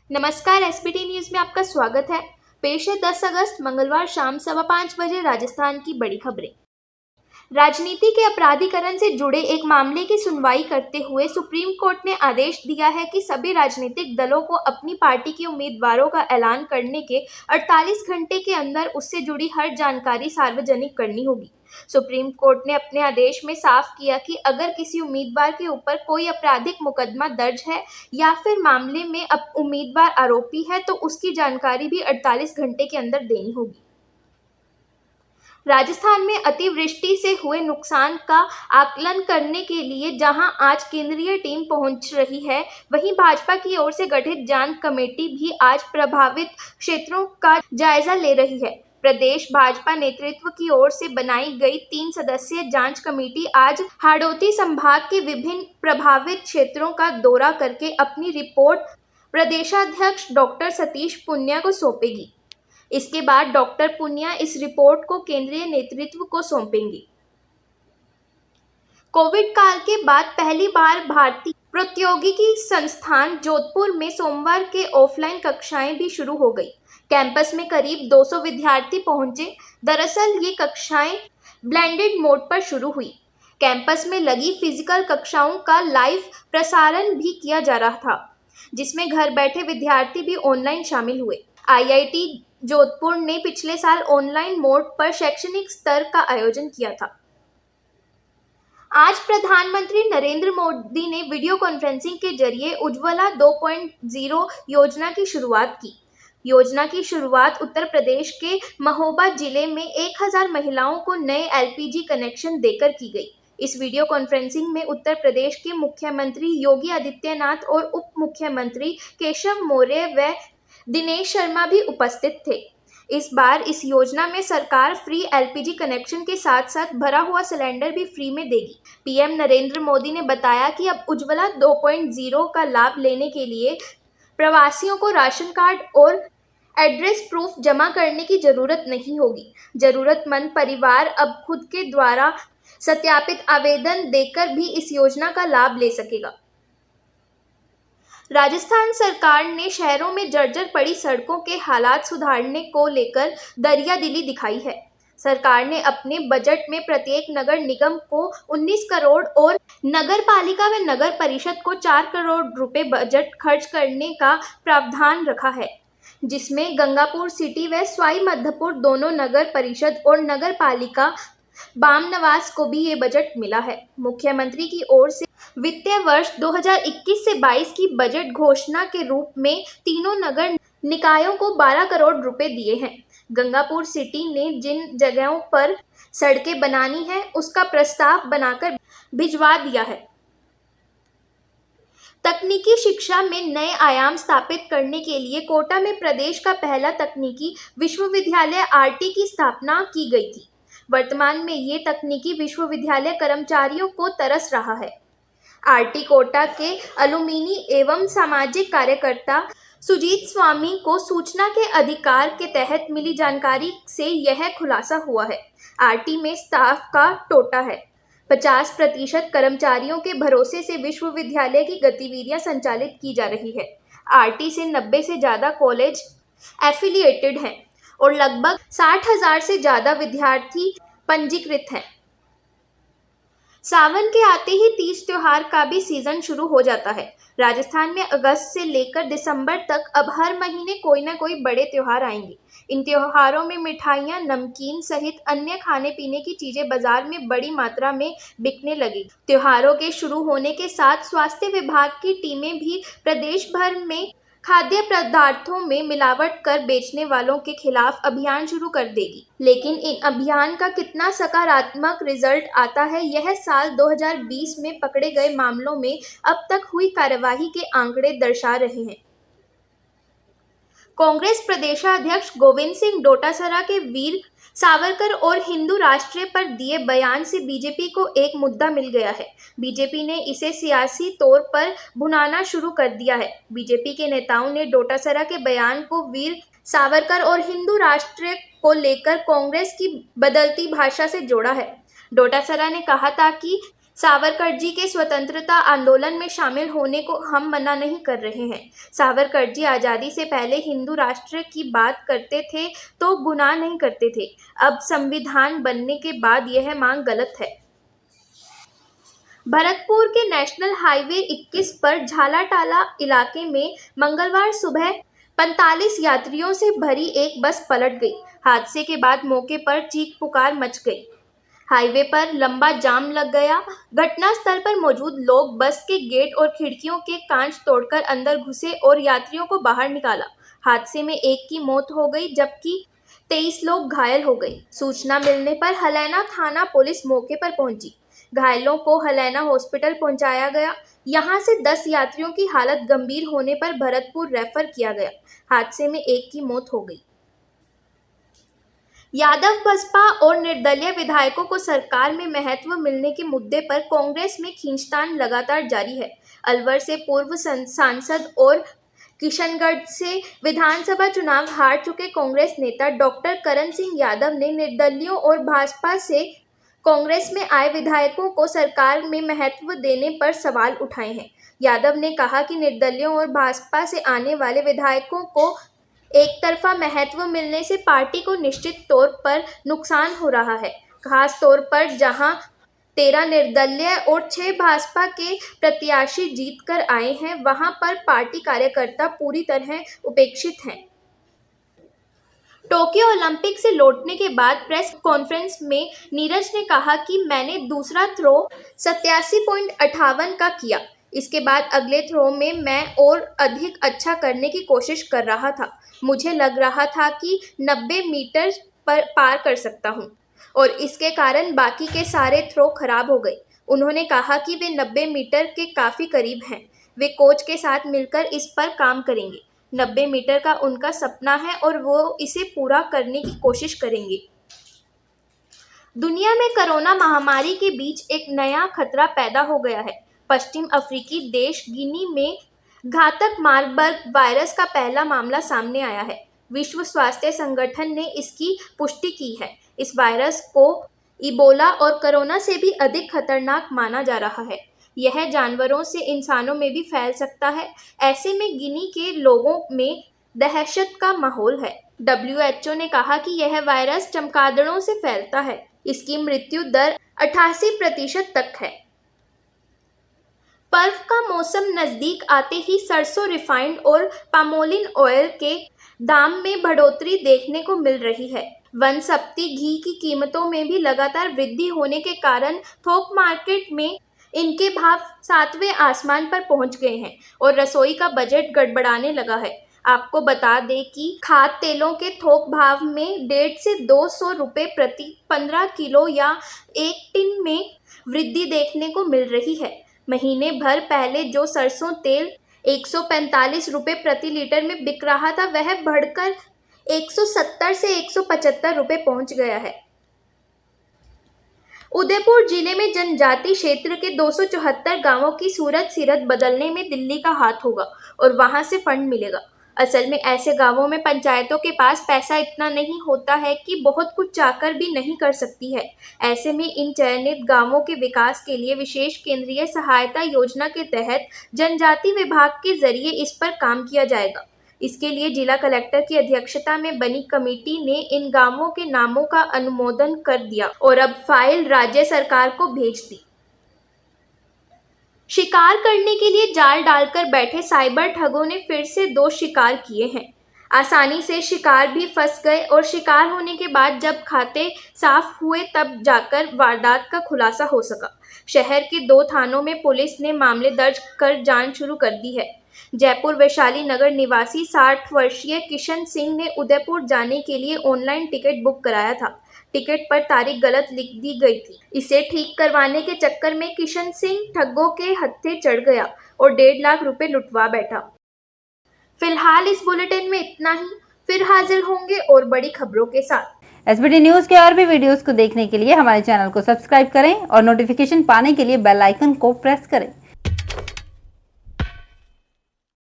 नमस्कार। SBT news में आपका स्वागत है। पेश है 10 अगस्त मंगलवार शाम 5:15 बजे राजस्थान की बड़ी खबरें। राजनीति के अपराधीकरण से जुड़े एक मामले की सुनवाई करते हुए सुप्रीम कोर्ट ने आदेश दिया है कि सभी राजनीतिक दलों को अपनी पार्टी के उम्मीदवारों का ऐलान करने के 48 घंटे के अंदर उससे जुड़ी हर जानकारी सार्वजनिक करनी होगी। सुप्रीम कोर्ट ने अपने आदेश में साफ किया कि अगर किसी उम्मीदवार के ऊपर कोई आपराधिक मुकदमा दर्ज है या फिर मामले में अब उम्मीदवार आरोपी है तो उसकी जानकारी भी 48 घंटे के अंदर देनी होगी। राजस्थान में अतिवृष्टि से हुए नुकसान का आकलन करने के लिए जहां आज केंद्रीय टीम पहुंच रही है, वहीं भाजपा की ओर से गठित जांच कमेटी भी आज प्रभावित क्षेत्रों का जायजा ले रही है। प्रदेश भाजपा नेतृत्व की ओर से बनाई गई 3 सदस्यीय जांच कमेटी आज हाड़ौती संभाग के विभिन्न प्रभावित क्षेत्रों का दौरा करके अपनी रिपोर्ट प्रदेशाध्यक्ष डॉक्टर सतीश पूनिया को सौंपेगी। इसके बाद डॉक्टर पूनिया इस रिपोर्ट को केंद्रीय नेतृत्व को सौंपेंगे। कोविड काल के बाद पहली बार भारतीय प्रौद्योगिकी संस्थान जोधपुर में सोमवार के ऑफलाइन कक्षाएं भी शुरू हो गई। कैंपस में करीब 200 विद्यार्थी पहुंचे। दरअसल ये कक्षाएं ब्लेंडेड मोड पर शुरू हुई। कैंपस में लगी फिजिकल कक्षाओं का लाइव प्रसारण भी किया जा रहा था, जिसमें घर बैठे विद्यार्थी भी ऑनलाइन शामिल हुए। आईआईटी जोधपुर ने पिछले साल ऑनलाइन मोड पर शैक्षणिक स्तर का आयोजन किया था। आज प्रधानमंत्री नरेंद्र मोदी ने वीडियो कॉन्फ्रेंसिंग के जरिए उज्ज्वला 2.0 योजना की शुरुआत की। योजना की शुरुआत उत्तर प्रदेश के महोबा जिले में 1000 महिलाओं को नए एलपीजी कनेक्शन देकर की गई। इस वीडियो कॉन्फ्रेंसिंग में उत्तर प्रदेश के मुख्यमंत्री योगी आदित्यनाथ और उप मुख्यमंत्री केशव मौर्य व दिनेश शर्मा भी उपस्थित थे। इस बार इस योजना में सरकार फ्री एलपीजी कनेक्शन के साथ साथ भरा हुआ सिलेंडर भी फ्री में देगी। पीएम नरेंद्र मोदी ने बताया कि अब उज्ज्वला 2.0 का लाभ लेने के लिए प्रवासियों को राशन कार्ड और एड्रेस प्रूफ जमा करने की जरूरत नहीं होगी। जरूरतमंद परिवार अब खुद के द्वारा सत्यापित आवेदन देकर भी इस योजना का लाभ ले सकेगा। राजस्थान सरकार ने शहरों में जर्जर पड़ी सड़कों के हालात सुधारने को लेकर दरियादिली दिखाई है। सरकार ने अपने बजट में प्रत्येक नगर निगम को 19 करोड़ और नगर पालिका व नगर परिषद को 4 करोड़ रुपए बजट खर्च करने का प्रावधान रखा है, जिसमें गंगापुर सिटी व सवाई माधोपुर दोनों नगर परिषद और नगर पालिका बामनवास को भी ये बजट मिला है। मुख्यमंत्री की ओर से वित्तीय वर्ष 2021 से 22 की बजट घोषणा के रूप में तीनों नगर निकायों को 12 करोड़ रुपए दिए हैं। गंगापुर सिटी ने जिन जगहों पर सड़कें बनानी है उसका प्रस्ताव बनाकर भिजवा दिया है। तकनीकी शिक्षा में नए आयाम स्थापित करने के लिए कोटा में प्रदेश का पहला तकनीकी विश्वविद्यालय आरटी की स्थापना की गई थी। वर्तमान में ये तकनीकी विश्वविद्यालय कर्मचारियों को तरस रहा है। आरटी कोटा के अलुमिनी एवं सामाजिक कार्यकर्ता सुजीत स्वामी को सूचना के अधिकार के तहत मिली जानकारी से यह खुलासा हुआ है। आरटी में स्टाफ का टोटा है। 50% कर्मचारियों के भरोसे से विश्वविद्यालय की गतिविधियां संचालित की जा रही है। आरटी से 90 से ज़्यादा कॉलेज एफिलिएटेड हैं और लगभग 60,000 से ज़्यादा विद्यार्थी पंजीकृत हैं। सावन के आते ही तीज त्योहार का भी सीजन शुरू हो जाता है। राजस्थान में अगस्त से लेकर दिसंबर तक अब हर महीने कोई ना कोई बड़े त्योहार आएंगे। इन त्योहारों में मिठाइयाँ, नमकीन सहित अन्य खाने पीने की चीजें बाजार में बड़ी मात्रा में बिकने लगी। त्योहारों के शुरू होने के साथ स्वास्थ्य विभाग की टीमें भी प्रदेश भर में खाद्य पदार्थों में मिलावट कर बेचने वालों के खिलाफ अभियान शुरू कर देगी। लेकिन इन अभियान का कितना सकारात्मक रिजल्ट आता है, यह साल 2020 में पकड़े गए मामलों में अब तक हुई कार्यवाही के आंकड़े दर्शा रहे हैं। कांग्रेस प्रदेशाध्यक्ष गोविंद सिंह डोटासरा के वीर सावरकर और हिंदू राष्ट्र पर दिए बयान से बीजेपी को एक मुद्दा मिल गया है। बीजेपी ने इसे सियासी तौर पर भुनाना शुरू कर दिया है। बीजेपी के नेताओं ने डोटासरा के बयान को वीर सावरकर और हिंदू राष्ट्र को लेकर कांग्रेस की बदलती भाषा से जोड़ा है। डोटासरा ने कहा था कि सावरकर जी के स्वतंत्रता आंदोलन में शामिल होने को हम मना नहीं कर रहे हैं। सावरकर जी आज़ादी से पहले हिंदू राष्ट्र की बात करते थे तो गुनाह नहीं करते थे। अब संविधान बनने के बाद यह मांग गलत है। भरतपुर के नेशनल हाईवे 21 पर झालाटाला इलाके में मंगलवार सुबह 45 यात्रियों से भरी एक बस पलट गई। हादसे के बाद मौके पर चीख पुकार मच गई। हाईवे पर लंबा जाम लग गया। घटनास्थल पर मौजूद लोग बस के गेट और खिड़कियों के कांच तोड़कर अंदर घुसे और यात्रियों को बाहर निकाला। हादसे में एक की मौत हो गई जबकि 23 लोग घायल हो गए। सूचना मिलने पर हलैना थाना पुलिस मौके पर पहुंची। घायलों को हलैना हॉस्पिटल पहुंचाया गया। यहां से 10 यात्रियों की हालत गंभीर होने पर भरतपुर रेफर किया गया। हादसे में एक की मौत हो गई। यादव बसपा और निर्दलीय विधायकों को सरकार में महत्व मिलने के मुद्दे पर कांग्रेस में खींचतान लगातार जारी है। अलवर से पूर्व सांसद और किशनगढ़ से विधानसभा चुनाव हार चुके कांग्रेस नेता डॉक्टर करण सिंह यादव ने निर्दलियों और भाजपा से कांग्रेस में आए विधायकों को सरकार में महत्व देने पर सवाल उठाए हैं। यादव ने कहा कि निर्दलियों और भाजपा से आने वाले विधायकों को एक तरफा महत्व मिलने से पार्टी को निश्चित तौर पर नुकसान हो रहा है, खास तौर पर जहां 13 निर्दलीय और 6 भाजपा के प्रत्याशी जीत कर आए हैं, वहां पर पार्टी कार्यकर्ता पूरी तरह उपेक्षित हैं। टोक्यो ओलंपिक से लौटने के बाद प्रेस कॉन्फ्रेंस में नीरज ने कहा कि मैंने दूसरा थ्रो 87.58 का किया। इसके बाद अगले थ्रो में मैं और अधिक अच्छा करने की कोशिश कर रहा था। मुझे लग रहा था कि 90 मीटर पर पार कर सकता हूं और इसके कारण बाकी के सारे थ्रो खराब हो गए। उन्होंने कहा कि वे 90 मीटर के काफ़ी करीब हैं। वे कोच के साथ मिलकर इस पर काम करेंगे। 90 मीटर का उनका सपना है और वो इसे पूरा करने की कोशिश करेंगे। दुनिया में कोरोना महामारी के बीच एक नया खतरा पैदा हो गया है। पश्चिम अफ्रीकी देश गिनी में घातक मार्बर्ग वायरस का पहला मामला सामने आया है। विश्व स्वास्थ्य संगठन ने इसकी पुष्टि की है। इस वायरस को इबोला और कोरोना से भी अधिक खतरनाक माना जा रहा है। यह जानवरों से इंसानों में भी फैल सकता है। ऐसे में गिनी के लोगों में दहशत का माहौल है। WHO ने कहा कि यह वायरस चमगादड़ों से फैलता है। इसकी मृत्यु दर 88% तक है। पर्व का मौसम नजदीक आते ही सरसों, रिफाइंड और पामोलिन ऑयल के दाम में बढ़ोतरी देखने को मिल रही है। वनस्पति घी की कीमतों में भी लगातार वृद्धि होने के कारण थोक मार्केट में इनके भाव 7वें आसमान पर पहुंच गए हैं और रसोई का बजट गड़बड़ाने लगा है। आपको बता दें कि खाद्य तेलों के थोक भाव में 150 से 200 रुपये प्रति 15 किलो या एक टिन में वृद्धि देखने को मिल रही है। महीने भर पहले जो सरसों तेल 145 रुपये प्रति लीटर में बिक रहा था, वह बढ़कर 170 से 175 रुपये पहुंच गया है। उदयपुर जिले में जनजाति क्षेत्र के 274 गांवों की सूरत सीरत बदलने में दिल्ली का हाथ होगा और वहां से फंड मिलेगा। असल में ऐसे गांवों में पंचायतों के पास पैसा इतना नहीं होता है कि बहुत कुछ चाहकर भी नहीं कर सकती है। ऐसे में इन चयनित गांवों के विकास के लिए विशेष केंद्रीय सहायता योजना के तहत जनजाति विभाग के जरिए इस पर काम किया जाएगा। इसके लिए जिला कलेक्टर की अध्यक्षता में बनी कमेटी ने इन गांवों के नामों का अनुमोदन कर दिया और अब फाइल राज्य सरकार को भेज दी। शिकार करने के लिए जाल डालकर बैठे साइबर ठगों ने फिर से 2 शिकार किए हैं। आसानी से शिकार भी फंस गए और शिकार होने के बाद जब खाते साफ हुए तब जाकर वारदात का खुलासा हो सका। शहर के 2 थानों में पुलिस ने मामले दर्ज कर जांच शुरू कर दी है। जयपुर वैशाली नगर निवासी 60 वर्षीय किशन सिंह ने उदयपुर जाने के लिए ऑनलाइन टिकट बुक कराया था। टिकट पर तारीख गलत लिख दी गई थी। इसे ठीक करवाने के चक्कर में किशन सिंह ठगों के हत्थे चढ़ गया और 1.5 लाख रुपए लुटवा बैठा। फिलहाल इस बुलेटिन में इतना ही। फिर हाजिर होंगे और बड़ी खबरों के साथ। SBT न्यूज के और भी वीडियोस को देखने के लिए हमारे चैनल को सब्सक्राइब करें और नोटिफिकेशन पाने के लिए बेल आइकन को प्रेस करें।